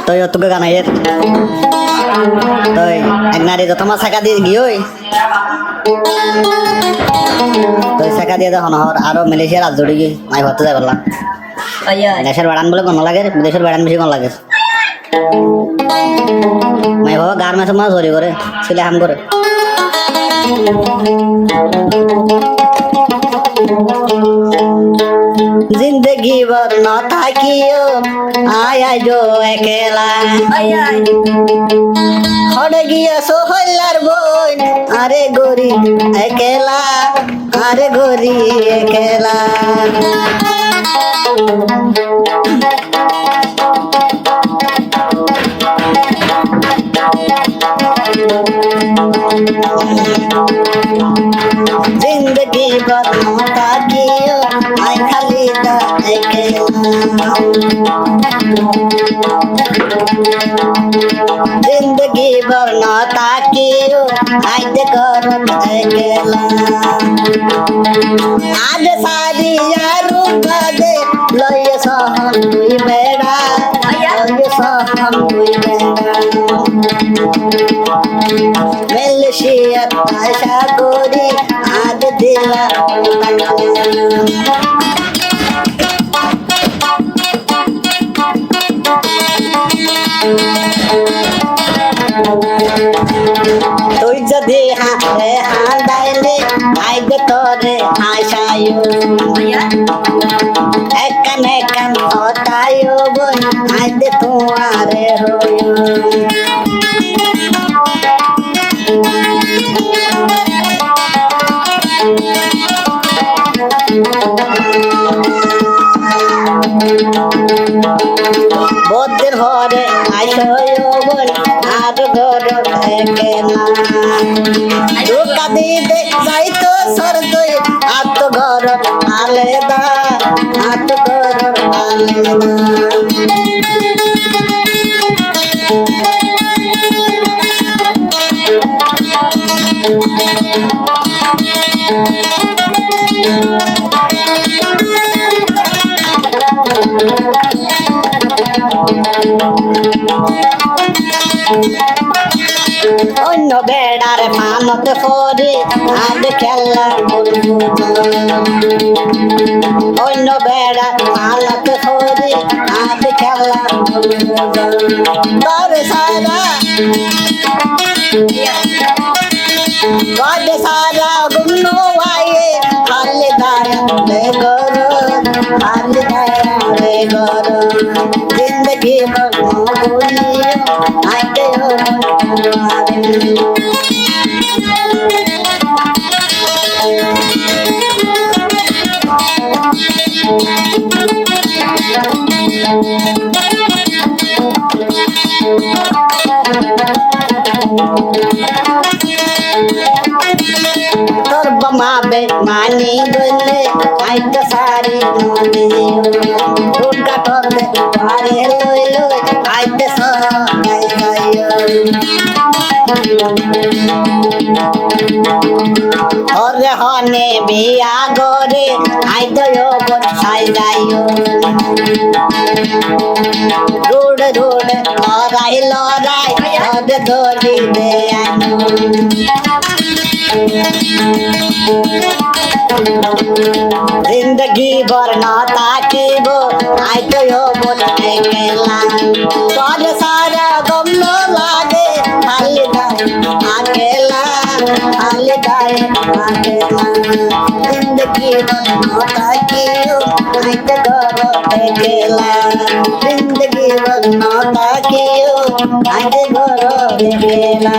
তই তোকে গানাইয়ের তই এক নারী যত মাছ শাখা দিয়ে গিয়ে তই শাখা দিয়ে দেখো নহর আরো মালয়েশিয়া রাজ জড়ি গিয়ে মাই ভরতে যাই পারলাম দেশের বাড়ান বলে কোন লাগে বিদেশের বাড়ান বেশি কোন লাগে মাই বাবা গার মাসে মাছ ধরি করে ছেলে হাম করে जिंदगी भर न থাকিও আয় আয় जो একেলা হড়ে গিয়া সোহলার বই আরে গরি একেলা আরে গরি একেলা जिंदगी भर न থাকিও আয় খালি দা একেলা जिंदगी भर न থাকিও আয় দে করত একেলা आज सारी यारू बादे लय सहम तुई बेड़ा लय सहम तुई बेड़ा মালয়েশিয়া আশা করি আজ দিলা তুই যদি হাতে হাঁদাইলে আইব তোরে আশায়ু একান একান হতায়ু বই আইব তোমারে হইউ বদের ঘরে আইসয় বল আর ঘর একেলা ধোকা দিতে যাইতো সরদই আত ঘর আলেদা আত ঘর আলেদা অন্য বেড়ার মানত পরে আজ খেলা করবো অন্য বেড়ার মানত পরে আজ খেলা করবো তোর সারা গড সারা গুন্ন আয়ে হালে দায়া রে গর হালে দায়া রে গর जिंदगी भर बोलियो आते हो তোর বমাবে মানি বলে আইতে সারি মনে রোডটা করবে আরে লই লই আইতে সাই গাইও ওরে হনে বিয়া গরে আইতে গো সাই গাইও রোড রোড লড়াই লড়াই ওরে দড়ি দে আনো जिंदगी भर न ताकिबो आइतो यो बोल एकेला तोर सारा गम न लागे खाली दाए अकेला खाली दाए अकेला जिंदगी भर न ताकियो आइतो घरो एकेला जिंदगी भर न ताकियो आइतो घरो एकेला